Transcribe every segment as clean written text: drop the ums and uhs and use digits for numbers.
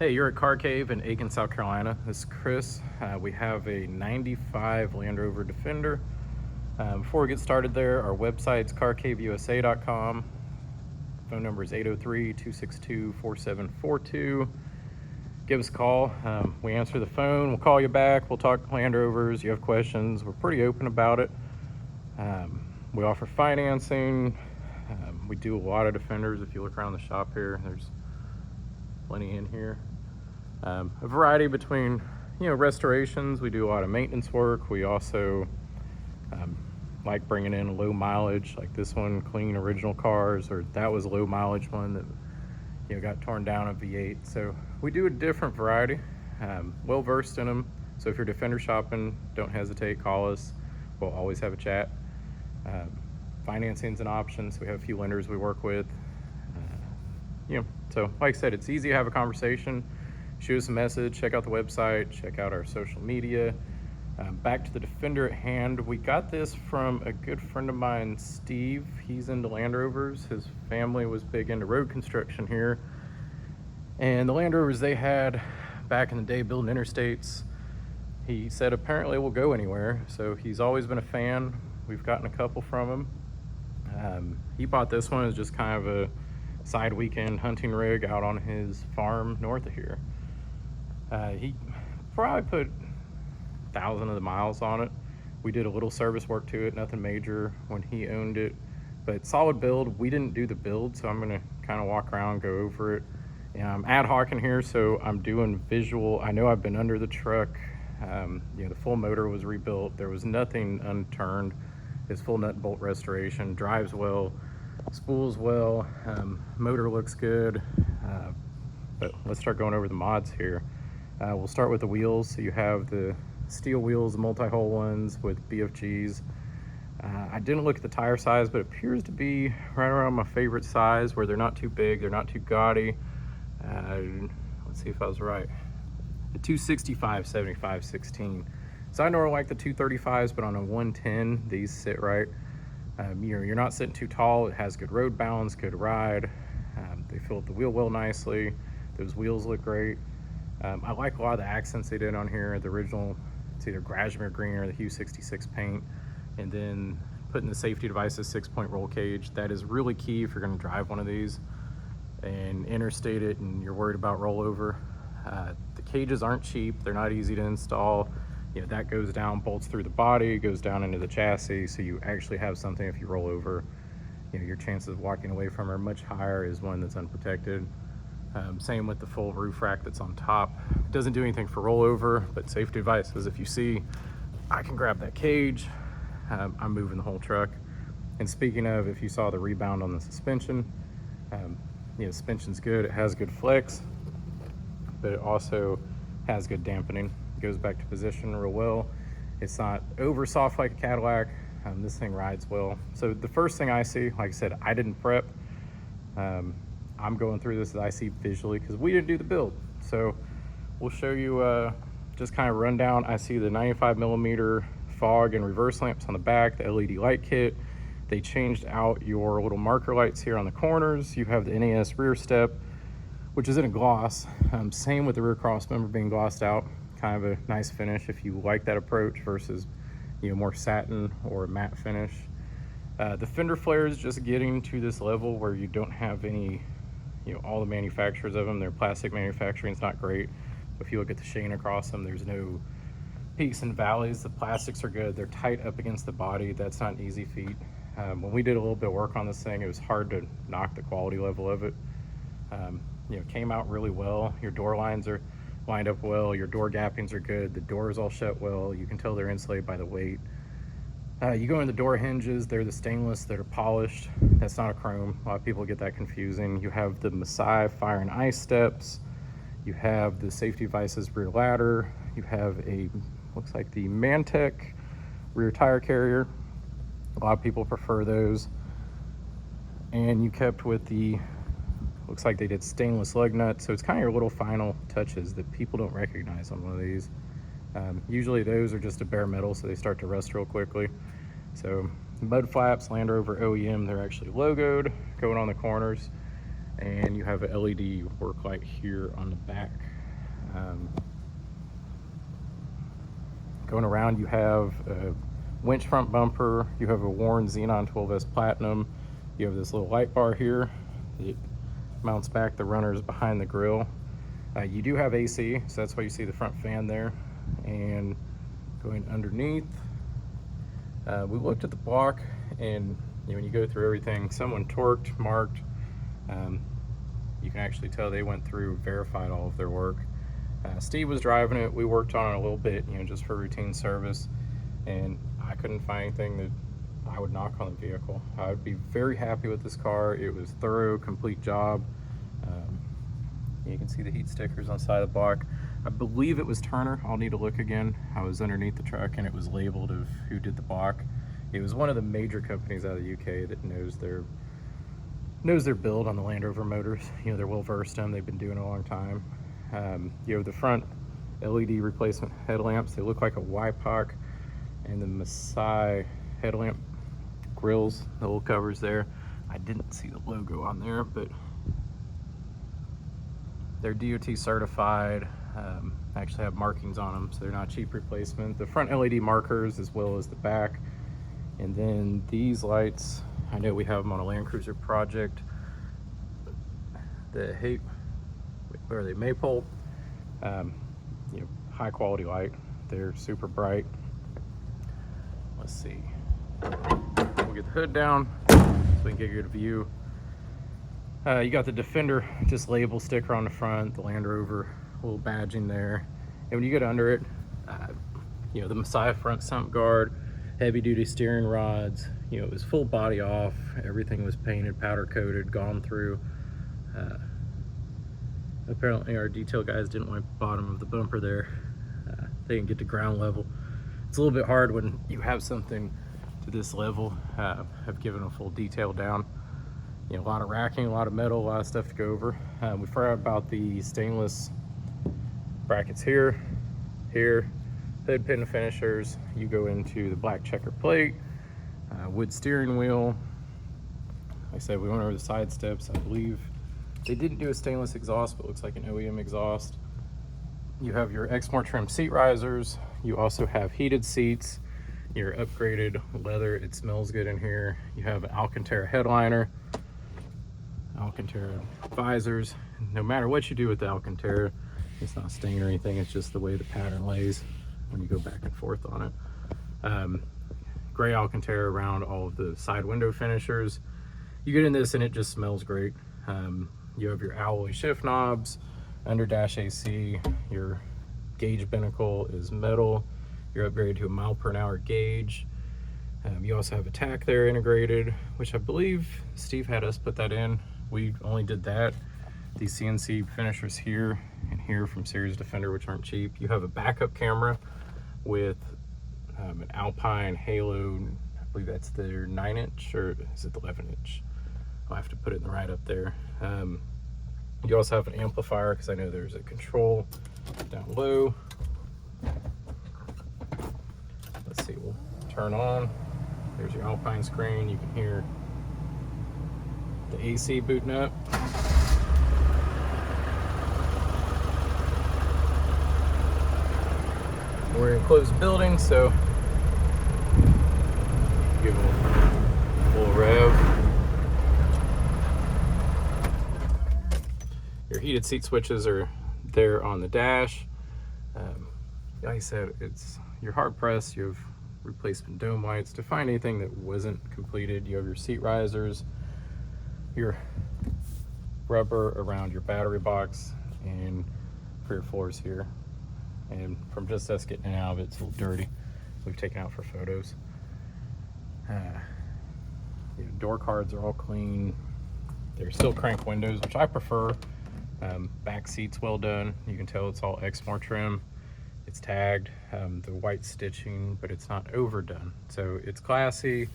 Hey, you're at Car Cave in Aiken, South Carolina. This is Chris. We have a 95 Land Rover Defender. Before we get started there, our website's carcaveusa.com. Phone number is 803-262-4742. Give us a call. We answer the phone. We'll call you back. We'll talk Land Rovers. You have questions. We're pretty open about it. We offer financing. We do a lot of Defenders. If you look around the shop here, there's plenty in here. A variety between, restorations. We do a lot of maintenance work. We also like bringing in low mileage, like this one, clean original cars, or that was a low mileage one that got torn down a V8. So we do a different variety. Well versed in them. So if you're Defender shopping, don't hesitate, call us. We'll always have a chat. Financing's an option, so we have a few lenders we work with. So like I said, it's easy to have a conversation. Shoot us a message, check out the website, check out our social media. Back to the Defender at hand. We got this from a good friend of mine, Steve. He's into Land Rovers. His family was big into road construction here. And the Land Rovers they had back in the day building interstates, he said apparently will go anywhere. So he's always been a fan. We've gotten a couple from him. He bought this one as just kind of a side weekend hunting rig out on his farm north of here. He probably put 1,000 of the miles on it. We did a little service work to it, nothing major when he owned it, but solid build. We didn't do the build, so I'm gonna kind of walk around, go over it. And I'm ad hoc in here, so I'm doing visual. I know I've been under the truck. The full motor was rebuilt. There was nothing unturned. It's full nut and bolt restoration, drives well, spools well, motor looks good. But let's start going over the mods here. We'll start with the wheels. So you have the steel wheels, the multi-hole ones with BFGs. I didn't look at the tire size, but it appears to be right around my favorite size, where they're not too big, they're not too gaudy. Let's see if I was right. The 265 75 16. So I normally like the 235s, but on a 110, these sit right. You're not sitting too tall. It has good road balance, good ride. They fill up the wheel well nicely. Those wheels look great. I like a lot of the accents they did on here. The original, it's either Grasmere Green or the HU66 paint. And then putting the safety devices 6-point roll cage. That is really key if you're gonna drive one of these and interstate it and you're worried about rollover. The cages aren't cheap. They're not easy to install. That goes down, bolts through the body, goes down into the chassis, so you actually have something if you roll over. Your chances of walking away from are much higher as one that's unprotected. Same with the full roof rack that's on top. It doesn't do anything for rollover, but safety devices, if you see, I can grab that cage, I'm moving the whole truck. And speaking of, if you saw the rebound on the suspension, suspension's good, it has good flex, but it also has good dampening. It goes back to position real well. It's not over soft like a Cadillac. This thing rides well. So the first thing I see, like I said, I didn't prep. I'm going through this as I see visually because we didn't do the build. So we'll show you just kind of rundown. I see the 95mm fog and reverse lamps on the back, the LED light kit. They changed out your little marker lights here on the corners. You have the NAS rear step, which is in a gloss. Same with the rear cross member being glossed out. Kind of a nice finish if you like that approach versus more satin or a matte finish. The fender flares just getting to this level where you don't have any, all the manufacturers of them, their plastic manufacturing is not great. If you look at the sheen across them, there's no peaks and valleys. The plastics are good. They're tight up against the body. That's not an easy feat. When we did a little bit of work on this thing, it was hard to knock the quality level of it. Came out really well. Your door lines are lined up well. Your door gappings are good. The doors all shut well. You can tell they're insulated by the weight. You go in the door hinges, they're the stainless that are polished. That's not a chrome. A lot of people get that confusing. You have the Masai fire and ice steps. You have the safety devices rear ladder. You have looks like the Mantec rear tire carrier. A lot of people prefer those. And you kept with the, looks like they did stainless lug nuts. So it's kind of your little final touches that people don't recognize on one of these. Usually those are just a bare metal, so they start to rust real quickly. So mud flaps, Land Rover OEM, they're actually logoed going on the corners. and you have a LED work light here on the back. Going around, you have a winch front bumper, you have a Warren Xenon 12S Platinum, you have this little light bar here. It mounts back, the runner is behind the grille. You do have AC, so that's why you see the front fan there. And going underneath, we looked at the block, and when you go through everything, someone torqued, marked. You can actually tell they went through, verified all of their work. Steve was driving it. We worked on it a little bit, just for routine service, and I couldn't find anything that I would knock on the vehicle. I would be very happy with this car. It was thorough, complete job. You can see the heat stickers on the side of the block. I believe it was Turner. I'll need to look again. I was underneath the truck and it was labeled of who did the block. It was one of the major companies out of the UK that knows their build on the Land Rover motors. They're well versed in them. They've been doing it a long time. The front LED replacement headlamps, they look like a YPOC, and the Masai headlamp grills, the little covers there. I didn't see the logo on there, but they're DOT certified, actually have markings on them, so they're not cheap replacement. The front LED markers as well as the back. And then these lights, I know we have them on a Land Cruiser project. Where are they? Maypole. High quality light. They're super bright. Let's see. We'll get the hood down so we can get a good view. You got the Defender, just label sticker on the front, the Land Rover, little badging there. And when you get under it, the Messiah front sump guard, heavy duty steering rods, it was full body off, everything was painted, powder coated, gone through. Apparently our detail guys didn't wipe the bottom of the bumper there. They didn't get to ground level. It's a little bit hard when you have something to this level. Have given a full detail down. A lot of racking, a lot of metal, a lot of stuff to go over. We forgot about the stainless brackets here, hood pin finishers. You go into the black checker plate, wood steering wheel. Like I said, we went over the side steps. I believe they didn't do a stainless exhaust, but it looks like an OEM exhaust. You have your Exmoor trim seat risers. You also have heated seats, your upgraded leather. It smells good in here. You have an Alcantara headliner, Alcantara visors. No matter what you do with the Alcantara, it's not stained or anything. It's just the way the pattern lays when you go back and forth on it. Gray Alcantara around all of the side window finishers. You get in this and it just smells great. You have your alloy shift knobs, under dash AC. Your gauge binnacle is metal. You're upgraded to a mile/hour gauge. You also have a tack there integrated, which I believe Steve had us put that in. We only did that. These CNC finishers here and here from Series Defender, which aren't cheap. You have a backup camera with an Alpine Halo. I believe that's their 9-inch, or is it the 11-inch? I'll have to put it in the right up there. You also have an amplifier, because I know there's a control down low. Let's see, we'll turn on. There's your Alpine screen. You can hear the AC booting up. We're in a closed building, so give it a little rev. Your heated seat switches are there on the dash. Like I said, you're hard pressed. You have replacement dome lights. To find anything that wasn't completed, you have your seat risers, your rubber around your battery box, and for your floors here. And from just us getting it out of it, it's a little dirty. We've taken out for photos. Door cards are all clean. They're still crank windows, which I prefer. Back seats well done. You can tell it's all Exmoor trim. It's tagged, the white stitching, but it's not overdone. So it's classy,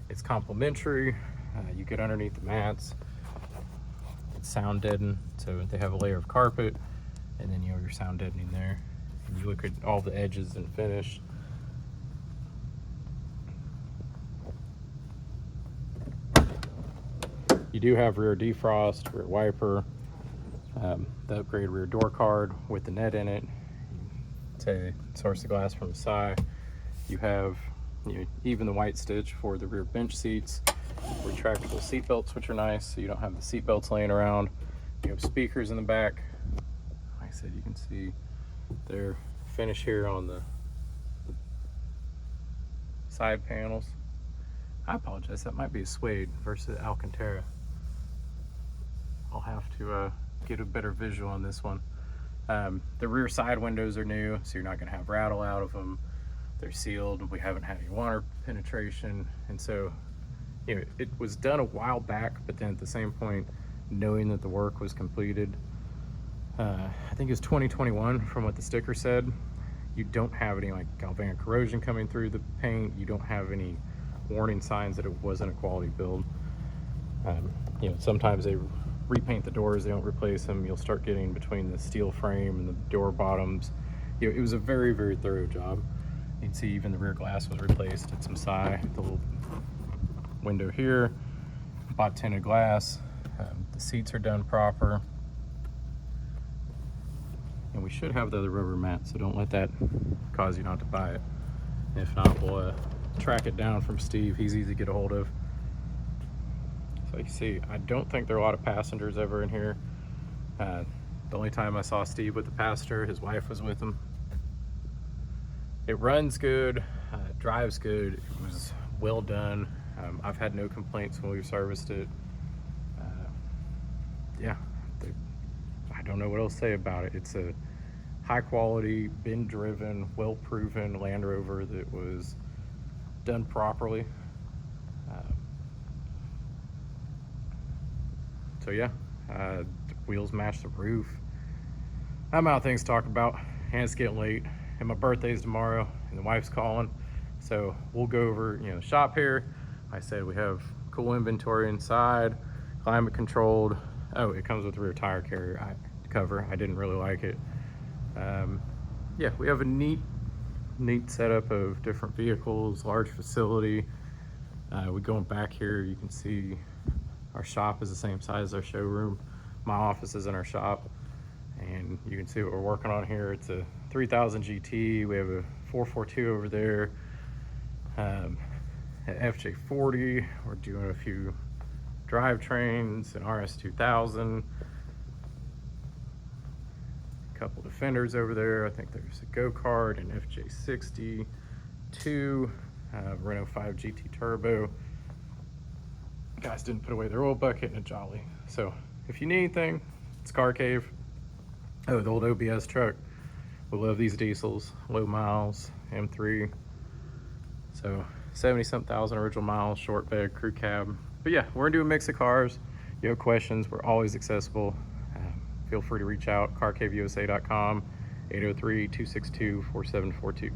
it's complimentary. You get underneath the mats, it's sound deadened. So they have a layer of carpet, and then you have your sound deadening there. And you look at all the edges and finish. You do have rear defrost, rear wiper, the upgrade rear door card with the net in it. Say source the glass from the side. You have even the white stitch for the rear bench seats, retractable seat belts, which are nice, so you don't have the seat belts laying around. You have speakers in the back. Like I said, you can see their finish here on the side panels. I apologize, that might be a suede versus Alcantara. I'll have to get a better visual on this one. The rear side windows are new, so you're not going to have rattle out of them. They're sealed. We haven't had any water penetration, and so it was done a while back, but then at the same point, knowing that the work was completed, I think it was 2021 from what the sticker said. You don't have any like galvanic corrosion coming through the paint. You don't have any warning signs that it wasn't a quality build. Sometimes they repaint the doors, they don't replace them. You'll start getting between the steel frame and the door bottoms. It was a very, very thorough job. You can see even the rear glass was replaced. Did some side, the little window here, bought tinted glass. The seats are done proper. And we should have the other rubber mat, so don't let that cause you not to buy it. If not, we'll track it down from Steve. He's easy to get a hold of. So you see, I don't think there are a lot of passengers ever in here. The only time I saw Steve with the passenger, his wife was with him. It runs good, drives good. It was well done. I've had no complaints when we've serviced it. I don't know what else to say about it. It's a high quality, been driven, well proven Land Rover that was done properly. So yeah, the wheels match the roof. I'm out of things to talk about, and it's getting late, and my birthday's tomorrow, and the wife's calling, so we'll go over the shop here. I said we have cool inventory inside, climate controlled. Oh, it comes with a rear tire carrier cover. I didn't really like it. Yeah, we have a neat setup of different vehicles, large facility. We going back here, you can see our shop is the same size as our showroom. My office is in our shop, and you can see what we're working on here. It's a 3000 GT. We have a 442 over there, an FJ40. We're doing a few drivetrains, an RS2000, a couple Defenders over there. I think there's a go-kart, an FJ60, Renault 5 GT Turbo. Guys didn't put away their oil bucket, and a Jolly. So if you need anything, it's Car Cave. Oh, the old OBS truck. We love these diesels, low miles, M3. So 70-something thousand original miles, short bed, crew cab. But yeah, we're gonna do a mix of cars. You have questions, we're always accessible. Feel free to reach out, carcaveusa.com, 803-262-4742.